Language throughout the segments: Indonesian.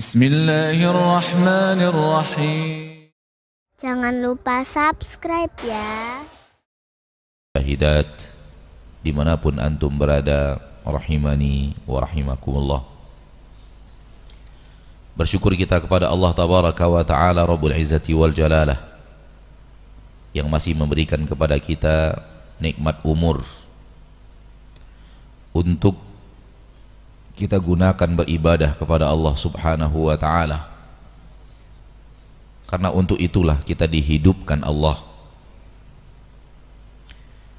Bismillahirrahmanirrahim. Jangan lupa subscribe ya. Hidat dimanapun antum berada, rahimani wa rahimakumullah. Bersyukur kita kepada Allah tabaraka wa ta'ala Rabbul Izzati wal Jalalah yang masih memberikan kepada kita nikmat umur untuk kita gunakan beribadah kepada Allah subhanahu wa ta'ala. Karena untuk itulah kita dihidupkan Allah.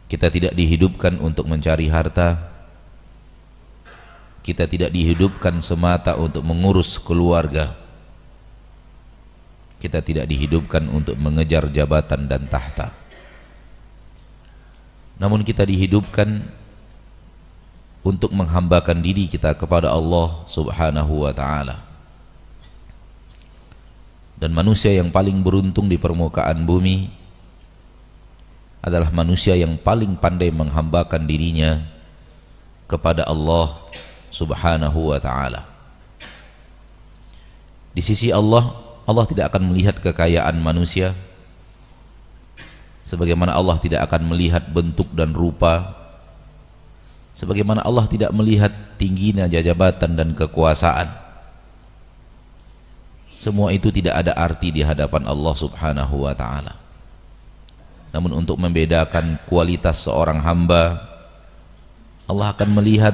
Kita tidak dihidupkan untuk mencari harta. Kita tidak dihidupkan semata untuk mengurus keluarga. Kita tidak dihidupkan untuk mengejar jabatan dan tahta. Namun kita dihidupkan untuk menghambakan diri kita kepada Allah subhanahu wa ta'ala. Dan manusia yang paling beruntung di permukaan bumi adalah manusia yang paling pandai menghambakan dirinya kepada Allah subhanahu wa ta'ala. Di sisi Allah, Allah tidak akan melihat kekayaan manusia, sebagaimana Allah tidak akan melihat bentuk dan rupa, sebagaimana Allah tidak melihat tingginya jabatan dan kekuasaan. Semua itu tidak ada arti di hadapan Allah subhanahu wa ta'ala. Namun untuk membedakan kualitas seorang hamba, Allah akan melihat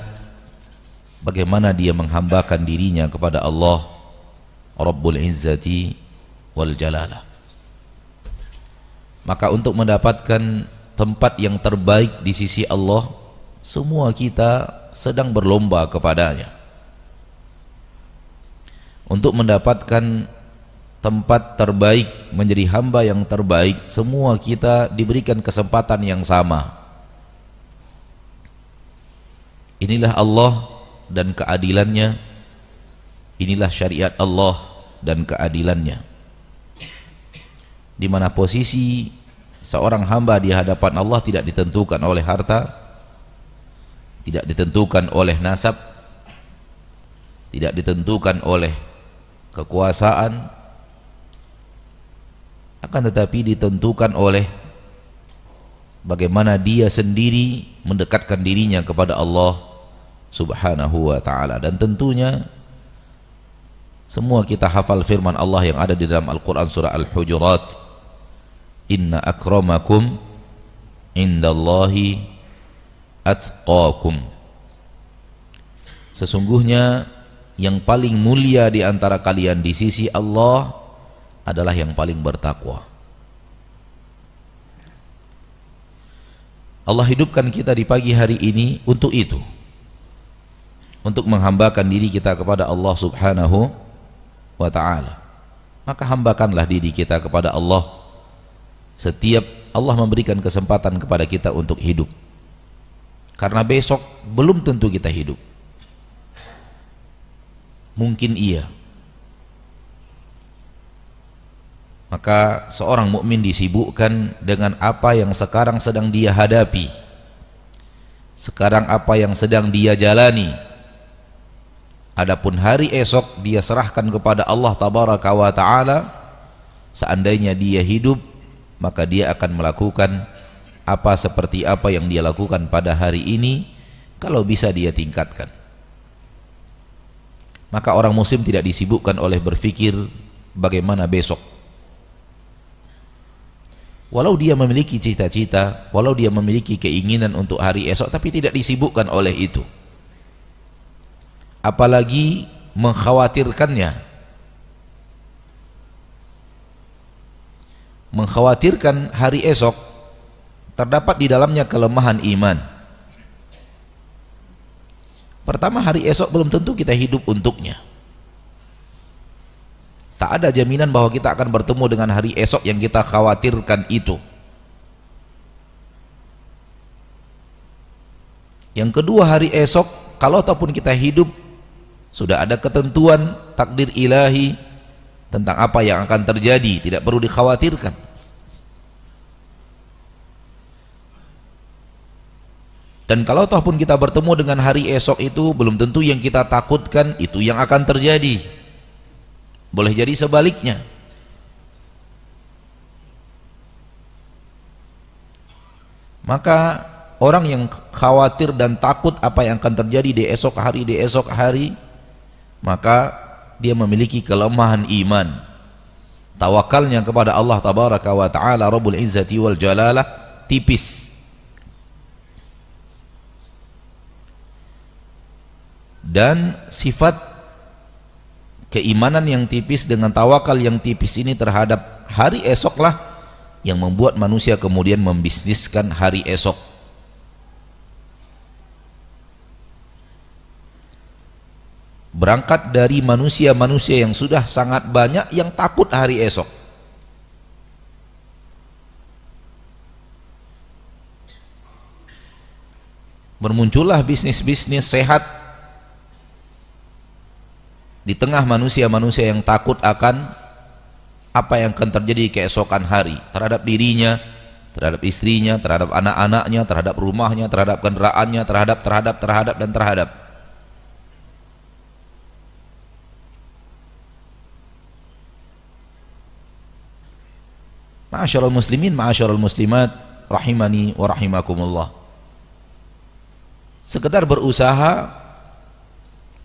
bagaimana dia menghambakan dirinya kepada Allah Rabbul Izzati wal Jalalah. Maka untuk mendapatkan tempat yang terbaik di sisi Allah, semua kita sedang berlomba kepadanya. Untuk mendapatkan tempat terbaik, menjadi hamba yang terbaik, semua kita diberikan kesempatan yang sama. Inilah Allah dan keadilannya. Inilah syariat Allah dan keadilannya, di mana posisi seorang hamba di hadapan Allah tidak ditentukan oleh harta, tidak ditentukan oleh nasab, tidak ditentukan oleh kekuasaan, akan tetapi ditentukan oleh bagaimana dia sendiri mendekatkan dirinya kepada Allah subhanahu wa ta'ala. Dan tentunya semua kita hafal firman Allah yang ada di dalam Al-Quran surah Al-Hujurat, inna akramakum indallahi atqakum. Sesungguhnya yang paling mulia di antara kalian di sisi Allah adalah yang paling bertakwa. Allah hidupkan kita di pagi hari ini untuk itu, untuk menghambakan diri kita kepada Allah subhanahu wa ta'ala. Maka hambakanlah diri kita kepada Allah setiap Allah memberikan kesempatan kepada kita untuk hidup, karena besok belum tentu kita hidup. Mungkin iya. Maka seorang mukmin disibukkan dengan apa yang sekarang sedang dia hadapi, sekarang apa yang sedang dia jalani. Adapun hari esok dia serahkan kepada Allah tabaraka wa ta'ala. Seandainya dia hidup, maka dia akan melakukan apa seperti apa yang dia lakukan pada hari ini, kalau bisa dia tingkatkan. Maka orang muslim tidak disibukkan oleh berpikir bagaimana besok. Walau dia memiliki cita-cita, walau dia memiliki keinginan untuk hari esok, tapi tidak disibukkan oleh itu. Apalagi mengkhawatirkannya. Mengkhawatirkan hari esok, terdapat di dalamnya kelemahan iman. Pertama, hari esok belum tentu kita hidup untuknya. Tak ada jaminan bahwa kita akan bertemu dengan hari esok yang kita khawatirkan itu. Yang kedua, hari esok kalau ataupun kita hidup, sudah ada ketentuan takdir ilahi tentang apa yang akan terjadi, tidak perlu dikhawatirkan. Dan kalau toh pun kita bertemu dengan hari esok itu, belum tentu yang kita takutkan itu yang akan terjadi. boleh jadi sebaliknya. Maka orang yang khawatir dan takut apa yang akan terjadi di esok hari, maka dia memiliki kelemahan iman. Tawakalnya kepada Allah tabaraka wa ta'ala Rabbul Izzati wal Jalalah tipis. Dan sifat keimanan yang tipis dengan tawakal yang tipis ini terhadap hari esoklah yang membuat manusia kemudian membisniskan hari esok. Berangkat dari manusia-manusia yang sudah sangat banyak yang takut hari esok. Bermuncullah bisnis-bisnis sehat di tengah manusia-manusia yang takut akan apa yang akan terjadi keesokan hari terhadap dirinya, terhadap istrinya, terhadap anak-anaknya, terhadap rumahnya, terhadap kendaraannya, terhadap. Ma'asyiral muslimin, ma'asyiral muslimat, rahimani wa rahimakumullah. Sekedar berusaha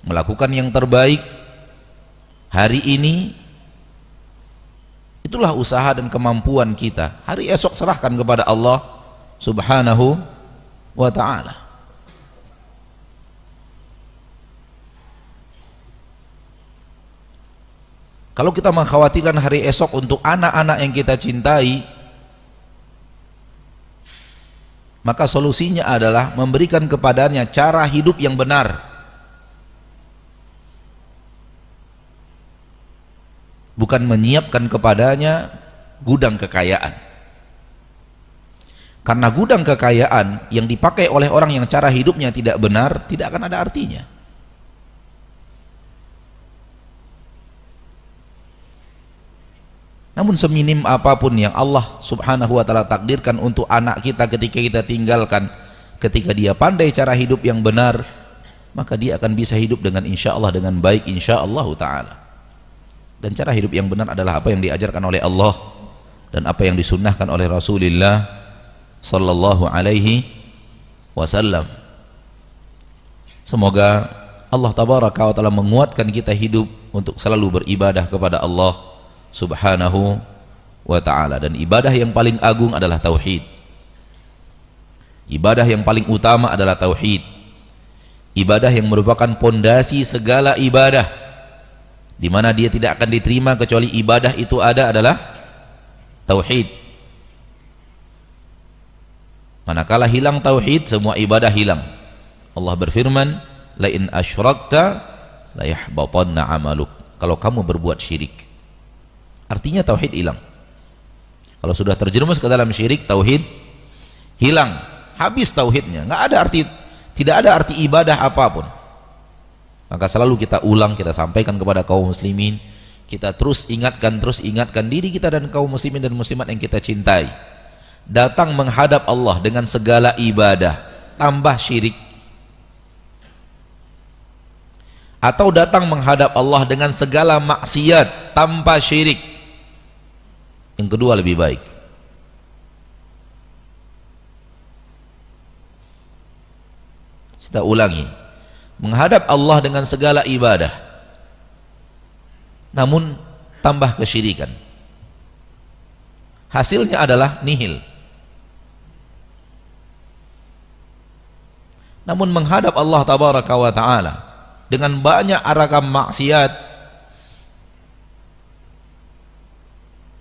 melakukan yang terbaik hari ini, itulah usaha dan kemampuan kita. Hari esok serahkan kepada Allah subhanahu wa ta'ala. Kalau kita mengkhawatirkan hari esok untuk anak-anak yang kita cintai, maka solusinya adalah memberikan kepadanya cara hidup yang benar, bukan menyiapkan kepadanya gudang kekayaan. Karena gudang kekayaan yang dipakai oleh orang yang cara hidupnya tidak benar tidak akan ada artinya. Namun seminim apapun yang Allah subhanahu wa ta'ala takdirkan untuk anak kita ketika kita tinggalkan, ketika dia pandai cara hidup yang benar, maka dia akan bisa hidup dengan insya Allah dengan baik insya Allah ta'ala. Dan cara hidup yang benar adalah apa yang diajarkan oleh Allah dan apa yang disunnahkan oleh Rasulullah sallallahu alaihi wasallam. Semoga Allah tabaraka wa ta'ala menguatkan kita hidup untuk selalu beribadah kepada Allah subhanahu wa ta'ala. Dan ibadah yang paling agung adalah tauhid. Ibadah yang paling utama adalah tauhid. Ibadah yang merupakan pondasi segala ibadah, di mana dia tidak akan diterima kecuali ibadah itu adalah tauhid. Manakala hilang tauhid, semua ibadah hilang. Allah berfirman, la in asyrakta la yahbatanna amaluk. Kalau kamu berbuat syirik, artinya tauhid hilang. Kalau sudah terjerumus ke dalam syirik, tauhid hilang, habis tauhidnya, nggak ada arti, tidak ada arti ibadah apapun. Maka selalu kita ulang, kita sampaikan kepada kaum muslimin, kita terus ingatkan diri kita dan kaum muslimin dan muslimat yang kita cintai. Datang menghadap Allah dengan segala ibadah, tambah syirik, atau datang menghadap Allah dengan segala maksiat tanpa syirik, yang kedua lebih baik. Kita ulangi, menghadap Allah dengan segala ibadah namun tambah kesyirikan, hasilnya adalah nihil. Namun menghadap Allah tabaraka wa ta'ala dengan banyak ragam maksiat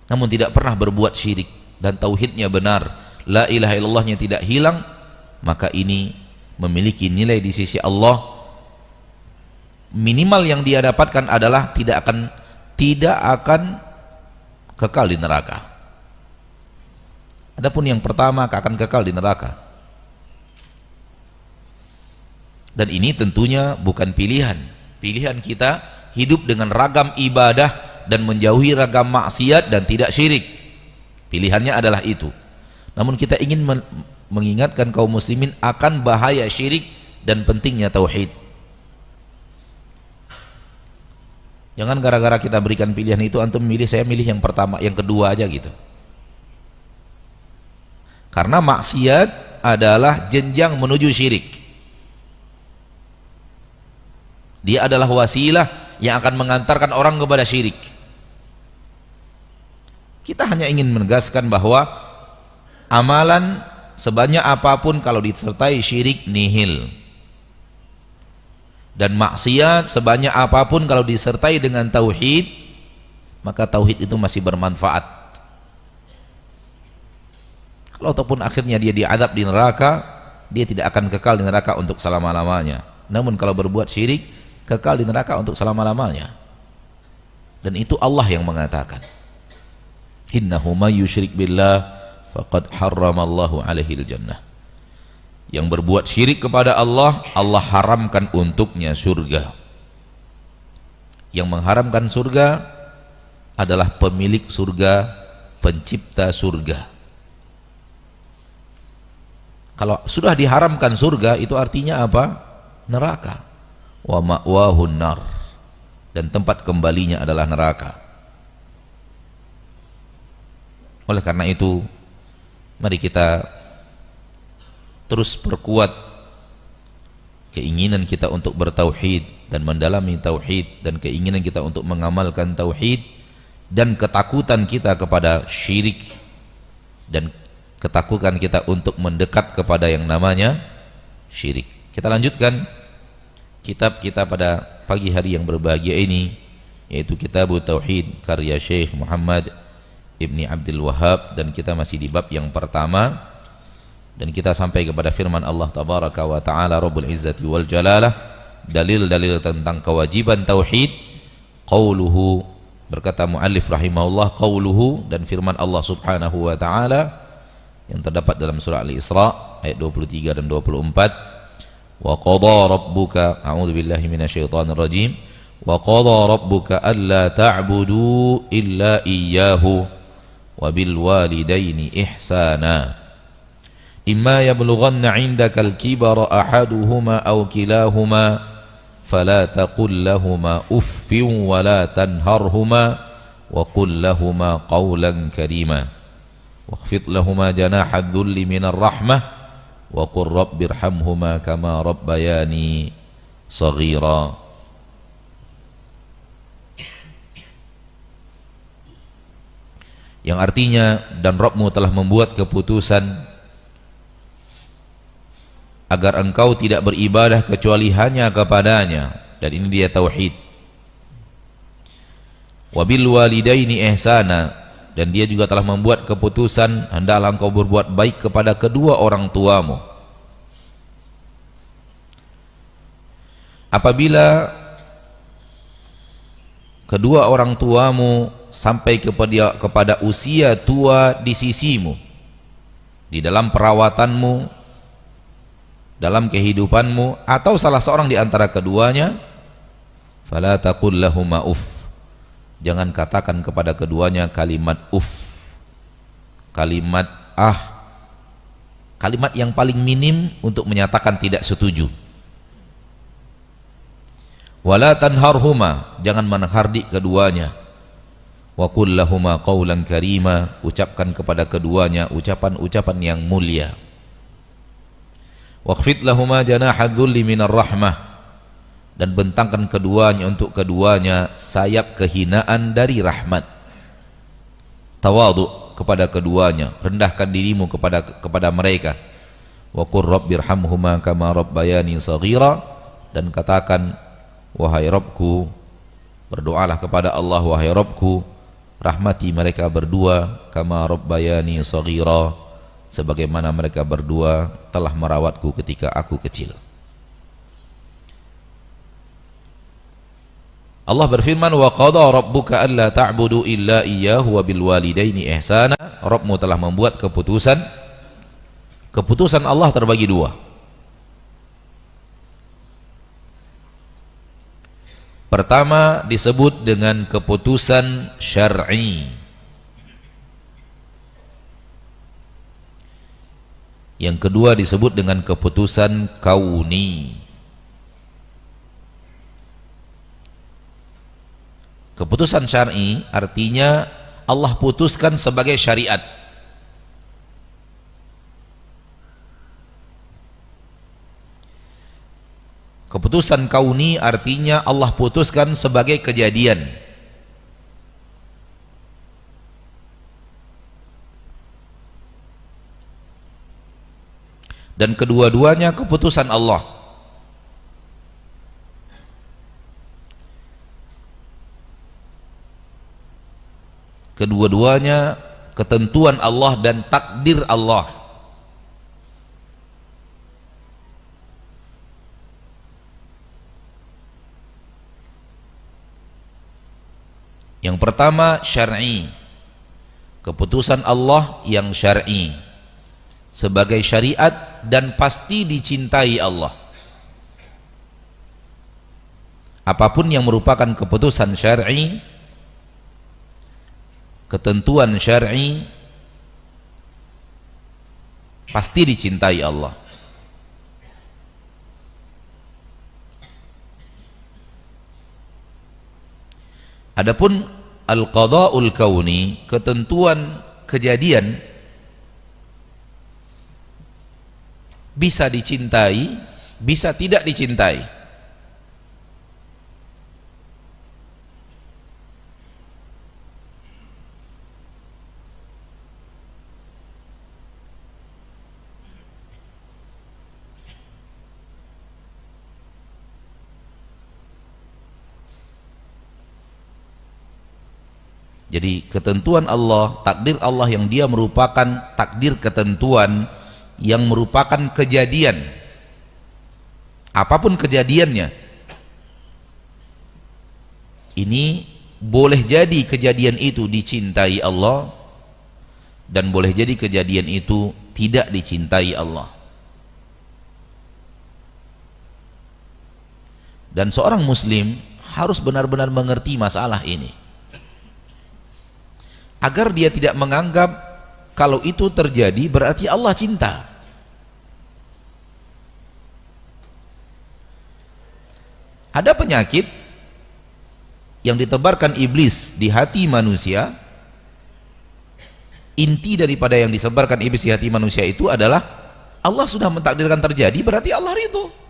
namun tidak pernah berbuat syirik dan tauhidnya benar, la ilaha illallahnya tidak hilang, maka ini memiliki nilai di sisi Allah. Minimal yang dia dapatkan adalah tidak akan kekal di neraka. Adapun yang pertama akan kekal di neraka. Dan ini tentunya bukan pilihan. Pilihan kita hidup dengan ragam ibadah dan menjauhi ragam maksiat dan tidak syirik. Pilihannya adalah itu. Namun kita ingin mengingatkan kaum muslimin akan bahaya syirik dan pentingnya tauhid. Jangan gara-gara kita berikan pilihan itu antum milih, saya milih yang pertama, yang kedua aja gitu. Karena maksiat adalah jenjang menuju syirik. Dia adalah wasilah yang akan mengantarkan orang kepada syirik. Kita hanya ingin menegaskan bahwa amalan sebanyak apapun kalau disertai syirik nihil. Dan maksiat sebanyak apapun kalau disertai dengan tauhid, maka tauhid itu masih bermanfaat. Kalau ataupun akhirnya dia diazab di neraka, dia tidak akan kekal di neraka untuk selama-lamanya. Namun kalau berbuat syirik, kekal di neraka untuk selama-lamanya. Dan itu Allah yang mengatakan, innahu may yusyrik billah faqad harramallahu alaihil jannah. Yang berbuat syirik kepada Allah, Allah haramkan untuknya surga. Yang mengharamkan surga adalah pemilik surga, pencipta surga. Kalau sudah diharamkan surga, itu artinya apa? Neraka. Wa ma'wahun nar, dan tempat kembalinya adalah neraka. Oleh karena itu, mari kita terus perkuat keinginan kita untuk bertauhid dan mendalami tauhid, dan keinginan kita untuk mengamalkan tauhid, dan ketakutan kita kepada syirik, dan ketakutan kita untuk mendekat kepada yang namanya syirik. Kita lanjutkan kitab kita pada pagi hari yang berbahagia ini, yaitu Kitab Tauhid karya Syekh Muhammad Ibni Abdul Wahhab, dan kita masih di bab yang pertama, dan kita sampai kepada firman Allah tabaraka wa ta'ala Rabbul Izzati wal Jalalah, dalil-dalil tentang kewajiban tauhid. Qauluhu, berkata muallif rahimahullah, qauluhu, dan firman Allah subhanahu wa ta'ala yang terdapat dalam surah Al-Isra ayat 23 dan 24. Wa qadha rabbuka, a'udzu billahi minasyaitonir rajim, wa qadha rabbuka alla ta'budu illa iyyahu wa bil walidaini ihsana imma yablughanna 'indaka al-kibara ahaduhuma aw kilahuma fala taqul lahumā uffin wa la tanharhumā wa qul lahumā qawlan karīmā wakhfid lahumā janāha adh-dhulli minar rahmah wa qur rabbirhamhumā kamā rabbayānī shaghīrā. Yang artinya, dan Rabbmu telah membuat keputusan agar engkau tidak beribadah kecuali hanya kepadanya, dan ini dia tauhid. Wabil walidaini ihsana, dan dia juga telah membuat keputusan hendaklah engkau berbuat baik kepada kedua orang tuamu. Apabila kedua orang tuamu sampai kepada usia tua di sisimu, di dalam perawatanmu, dalam kehidupanmu, atau salah seorang di antara keduanya, fala taqul lahumā uff, jangan katakan kepada keduanya kalimat uff, kalimat kalimat yang paling minim untuk menyatakan tidak setuju. Wala tanharhuma, jangan menhardik keduanya. Wa qul lahumā qawlan karīmā, ucapkan kepada keduanya ucapan-ucapan yang mulia. Wakhfid lahumā janāha adh-dhulli minar rahmah, dan bentangkan keduanya untuk keduanya sayap kehinaan dari rahmat. Tawadhu kepada keduanya, rendahkan dirimu kepada mereka. Wa qur rabbirhamhumā kamā rabbayānī shaghīrā, dan katakan, wahai Rabbku, berdoalah kepada Allah, wahai Rabbku, rahmati mereka berdua, kama rabbayani shaghira, sebagaimana mereka berdua telah merawatku ketika aku kecil. Allah berfirman, wa qadha rabbuka alla ta'budu illa iyyahu wa bil walidaini ihsana. Rabbmu telah membuat keputusan Allah terbagi dua. Pertama disebut dengan keputusan syar'i, yang kedua disebut dengan keputusan kauni. Keputusan syar'i artinya Allah putuskan sebagai syariat. Keputusan kauni artinya Allah putuskan sebagai kejadian. Dan kedua-duanya keputusan Allah. Kedua-duanya ketentuan Allah dan takdir Allah. Yang pertama syar'i, keputusan Allah yang syar'i sebagai syariat dan pasti dicintai Allah. Apapun yang merupakan keputusan syar'i, ketentuan syar'i, pasti dicintai Allah. Adapun al-qadha'ul kauni, ketentuan kejadian, bisa dicintai, bisa tidak dicintai. Jadi ketentuan Allah, takdir Allah yang dia merupakan takdir ketentuan yang merupakan kejadian, apapun kejadiannya, ini boleh jadi kejadian itu dicintai Allah dan boleh jadi kejadian itu tidak dicintai Allah. Dan seorang muslim harus benar-benar mengerti masalah ini agar dia tidak menganggap kalau itu terjadi berarti Allah cinta. Ada penyakit yang ditebarkan iblis di hati manusia. Inti daripada yang disebarkan iblis di hati manusia itu adalah Allah sudah mentakdirkan terjadi berarti Allah ridho.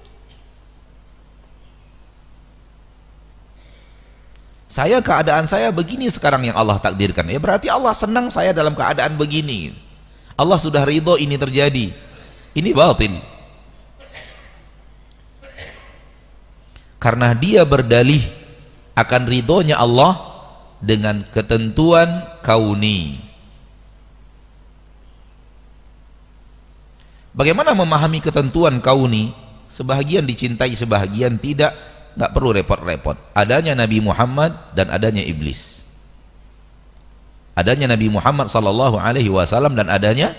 Saya, keadaan saya begini sekarang yang Allah takdirkan, ya berarti Allah senang saya dalam keadaan begini. Allah sudah ridho ini terjadi. Ini batil. Karena dia berdalih akan ridhonya Allah dengan ketentuan kauni. Bagaimana memahami ketentuan kauni? Sebahagian dicintai, sebahagian tidak. Tak perlu repot-repot. Adanya Nabi Muhammad dan adanya iblis. Adanya Nabi Muhammad sallallahu alaihi wasallam dan adanya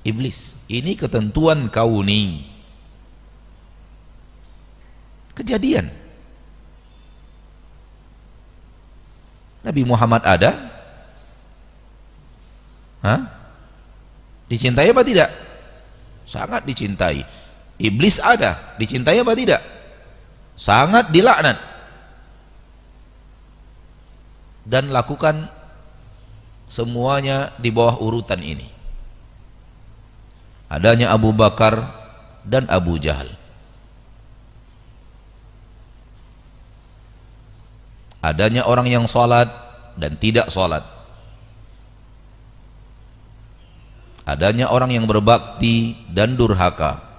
iblis. Ini ketentuan kauni. Kejadian. Nabi Muhammad ada? Hah? Dicintai apa tidak? Sangat dicintai. Iblis ada? Dicintai apa tidak? Sangat dilaknat. Dan lakukan semuanya di bawah urutan ini. Adanya Abu Bakar dan Abu Jahal. Adanya orang yang salat dan tidak salat. Adanya orang yang berbakti dan durhaka.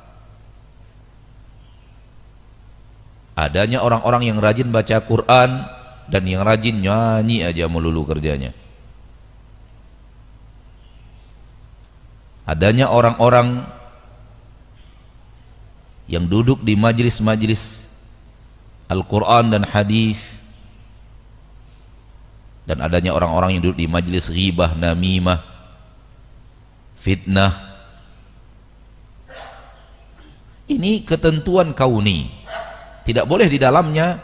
Adanya orang-orang yang rajin baca Quran dan yang rajin nyanyi aja melulu kerjanya. Adanya orang-orang yang duduk di majlis-majlis Al-Quran dan hadis, dan adanya orang-orang yang duduk di majlis ghibah, namimah, fitnah. Ini ketentuan kauni. Tidak boleh di dalamnya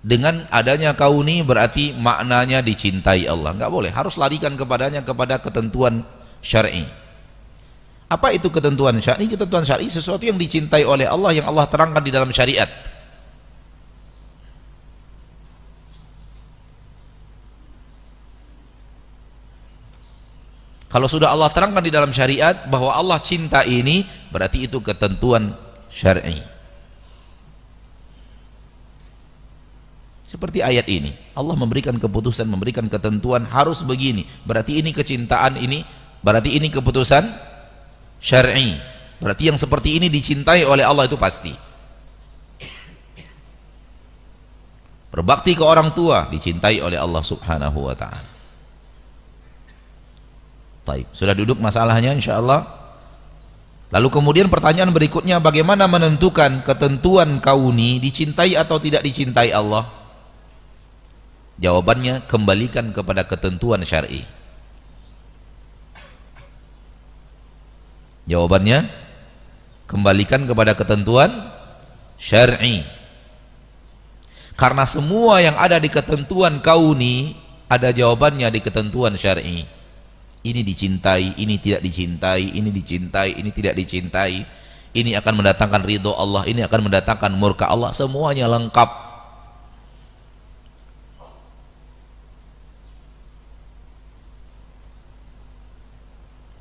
dengan adanya kauni berarti maknanya dicintai Allah. Enggak boleh, harus larikan kepadanya, kepada ketentuan syar'i. Apa itu ketentuan syar'i? Ketentuan syar'i sesuatu yang dicintai oleh Allah, yang Allah terangkan di dalam syariat. Kalau sudah Allah terangkan di dalam syariat bahwa Allah cinta ini, berarti itu ketentuan syar'i. Seperti ayat ini, Allah memberikan keputusan, memberikan ketentuan harus begini, berarti ini kecintaan ini, berarti ini keputusan syar'i, berarti yang seperti ini dicintai oleh Allah, itu pasti. Berbakti ke orang tua dicintai oleh Allah subhanahu wa ta'ala. Baik, sudah duduk masalahnya insyaallah. Lalu kemudian pertanyaan berikutnya, bagaimana menentukan ketentuan kauni dicintai atau tidak dicintai Allah? Jawabannya, kembalikan kepada ketentuan syar'i. Jawabannya, kembalikan kepada ketentuan syar'i. Karena semua yang ada di ketentuan kauni ada jawabannya di ketentuan syar'i. Ini dicintai, ini tidak dicintai, ini dicintai, ini tidak dicintai. Ini akan mendatangkan ridho Allah, ini akan mendatangkan murka Allah, semuanya lengkap.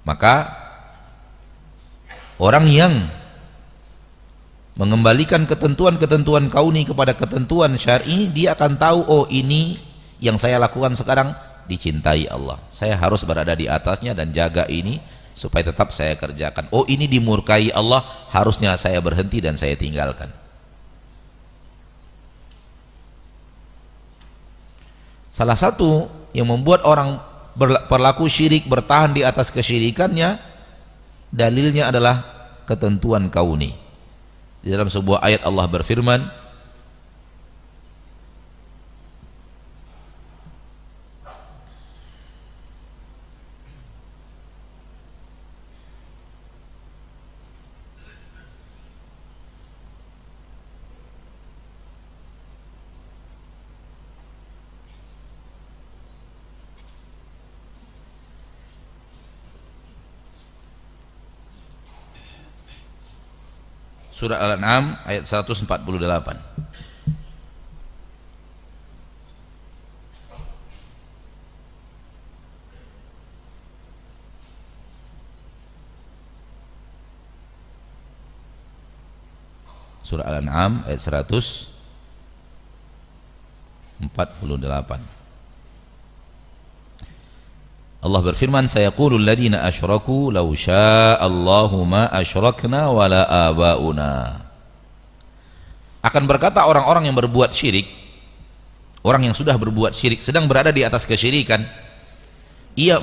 Maka orang yang mengembalikan ketentuan-ketentuan kauni kepada ketentuan syar'i, dia akan tahu, oh ini yang saya lakukan sekarang dicintai Allah, saya harus berada di atasnya dan jaga ini supaya tetap saya kerjakan. Oh ini dimurkai Allah, harusnya saya berhenti dan saya tinggalkan. Salah satu yang membuat orang berlaku syirik, bertahan di atas kesyirikannya, dalilnya adalah ketentuan kauni. Di dalam sebuah ayat Allah berfirman, Surah Al-An'am ayat 148. Surah Al-An'am ayat 148. Allah berfirman, sayaqulul ladzina asyraku law sya'allahu ma asyrakna wala abauna. Akan berkata orang-orang yang berbuat syirik, orang yang sudah berbuat syirik, sedang berada di atas kesyirikan,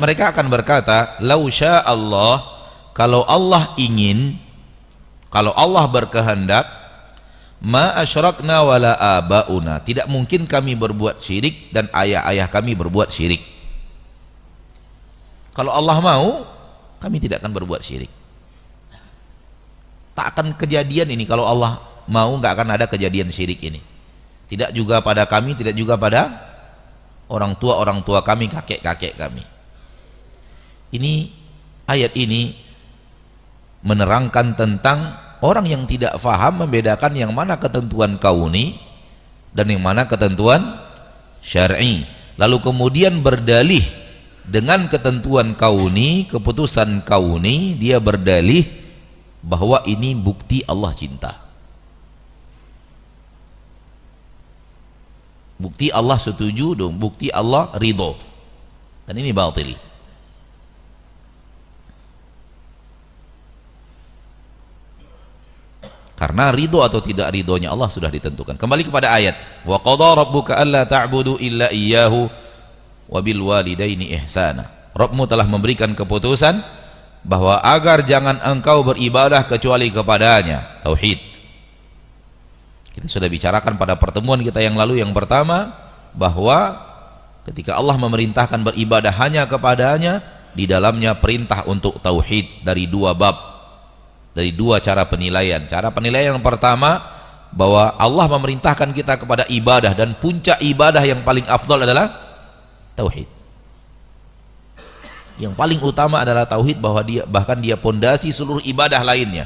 mereka akan berkata, law sya'allah, kalau Allah ingin, kalau Allah berkehendak, ma asyrakna wala abauna, tidak mungkin kami berbuat syirik dan ayah-ayah kami berbuat syirik. Kalau Allah mau, kami tidak akan berbuat syirik. Tak akan kejadian ini, kalau Allah mau nggak akan ada kejadian syirik ini. Tidak juga pada kami, tidak juga pada orang tua kami, kakek-kakek kami. Ini ayat ini menerangkan tentang orang yang tidak faham membedakan yang mana ketentuan kauni dan yang mana ketentuan syar'i. Lalu kemudian berdalih dengan ketentuan kauni, keputusan kauni, dia berdalih bahwa ini bukti Allah cinta, bukti Allah setuju dong, bukti Allah ridho, dan ini batil. Karena ridho atau tidak ridhonya Allah sudah ditentukan. Kembali kepada ayat, wa qadha rabbuka alla ta'budu illa iyyahu wabil walidaini ihsana. Rabbmu telah memberikan keputusan bahwa agar jangan engkau beribadah kecuali kepadanya, tauhid. Kita sudah bicarakan pada pertemuan kita yang lalu yang pertama bahwa ketika Allah memerintahkan beribadah hanya kepadanya, di dalamnya perintah untuk tauhid dari dua bab, dari dua cara penilaian. Cara penilaian yang pertama bahwa Allah memerintahkan kita kepada ibadah dan puncak ibadah yang paling afdal adalah tauhid. Yang paling utama adalah tauhid, bahwa bahkan dia pondasi seluruh ibadah lainnya.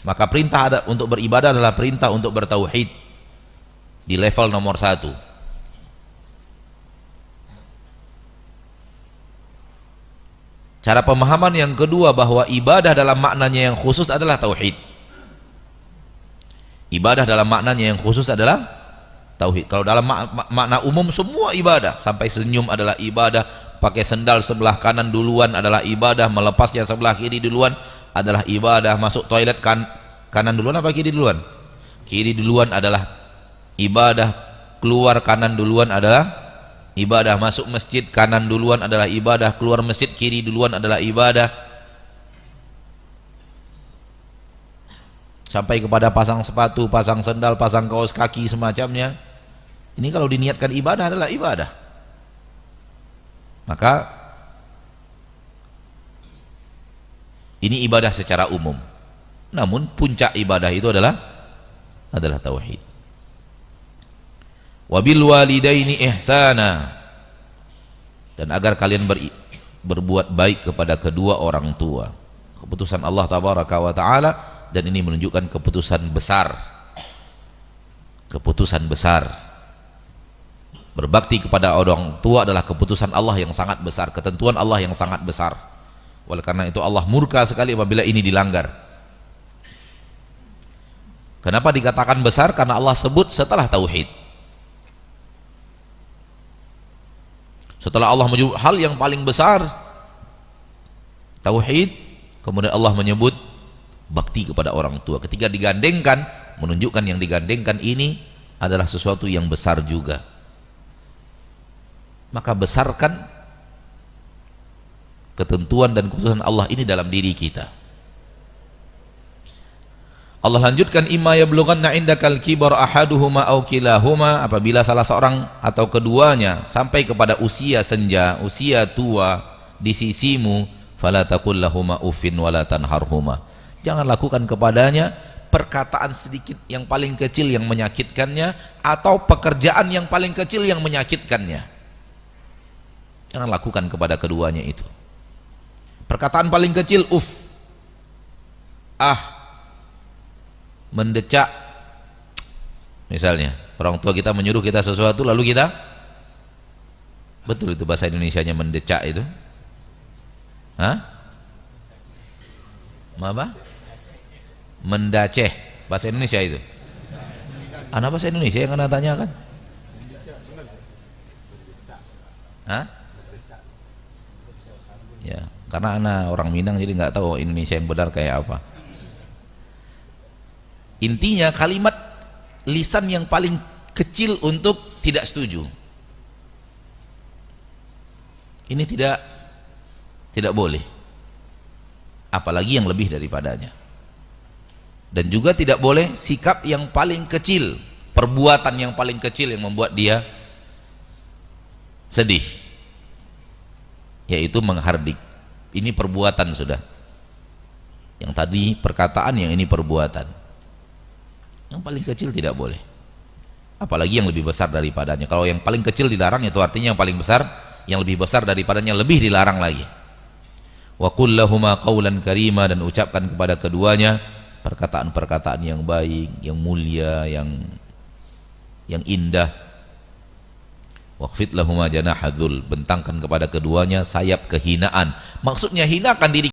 Maka perintah untuk beribadah adalah perintah untuk bertauhid di level nomor 1. Cara pemahaman yang kedua bahwa ibadah dalam maknanya yang khusus adalah tauhid. Ibadah dalam maknanya yang khusus adalah tauhid. Kalau dalam makna umum semua ibadah, sampai senyum adalah ibadah, pakai sendal sebelah kanan duluan adalah ibadah, melepasnya sebelah kiri duluan adalah ibadah, masuk toilet kanan duluan apa kiri duluan? Kiri duluan adalah ibadah, keluar kanan duluan adalah ibadah, masuk masjid kanan duluan adalah ibadah, keluar masjid kiri duluan adalah ibadah, sampai kepada pasang sepatu, pasang sendal, pasang kaos kaki semacamnya. Ini kalau diniatkan ibadah adalah ibadah. Maka ini ibadah secara umum. Namun puncak ibadah itu adalah tauhid. Wabil walidaini ihsana, dan agar kalian berbuat baik kepada kedua orang tua. Keputusan Allah tabaraka wa taala, dan ini menunjukkan keputusan besar. Keputusan besar. Berbakti kepada orang tua adalah keputusan Allah yang sangat besar, ketentuan Allah yang sangat besar. Oleh karena itu Allah murka sekali apabila ini dilanggar. Kenapa dikatakan besar? Karena Allah sebut setelah tauhid. Setelah Allah menyebut hal yang paling besar, tauhid, kemudian Allah menyebut bakti kepada orang tua. Ketika digandengkan, menunjukkan yang digandengkan ini adalah sesuatu yang besar juga. Maka besarkan ketentuan dan keputusan Allah ini dalam diri kita. Allah lanjutkan, imma yablughanna indakal kibar ahaduhuma aw kilahuma, apabila salah seorang atau keduanya sampai kepada usia senja, usia tua di sisimu, fala taqul lahuma uffin wala tanharhuma, jangan lakukan kepadanya perkataan sedikit yang paling kecil yang menyakitkannya, atau pekerjaan yang paling kecil yang menyakitkannya. Jangan lakukan kepada keduanya itu. Perkataan paling kecil uff, mendecak, misalnya orang tua kita menyuruh kita sesuatu lalu kita, betul itu bahasa Indonesianya mendecak itu? Apa? Mendaceh bahasa Indonesia itu. Anak bahasa Indonesia yang anda tanyakan? Ya, karena anak orang Minang jadi nggak tahu Indonesia yang benar kayak apa. Intinya kalimat lisan yang paling kecil untuk tidak setuju ini tidak boleh, apalagi yang lebih daripadanya. Dan juga tidak boleh sikap yang paling kecil, perbuatan yang paling kecil yang membuat dia sedih, yaitu menghardik. Ini perbuatan sudah, yang tadi perkataan, yang ini perbuatan. Yang paling kecil tidak boleh, apalagi yang lebih besar daripadanya. Kalau yang paling kecil dilarang, itu artinya yang paling besar, yang lebih besar daripadanya lebih dilarang lagi. Wa qul lahuma qawlan karima, dan ucapkan kepada keduanya perkataan-perkataan yang baik, yang mulia, yang indah. Waqfid lahuma janahadzul, bentangkan kepada keduanya sayap kehinaan. Maksudnya hinakan diri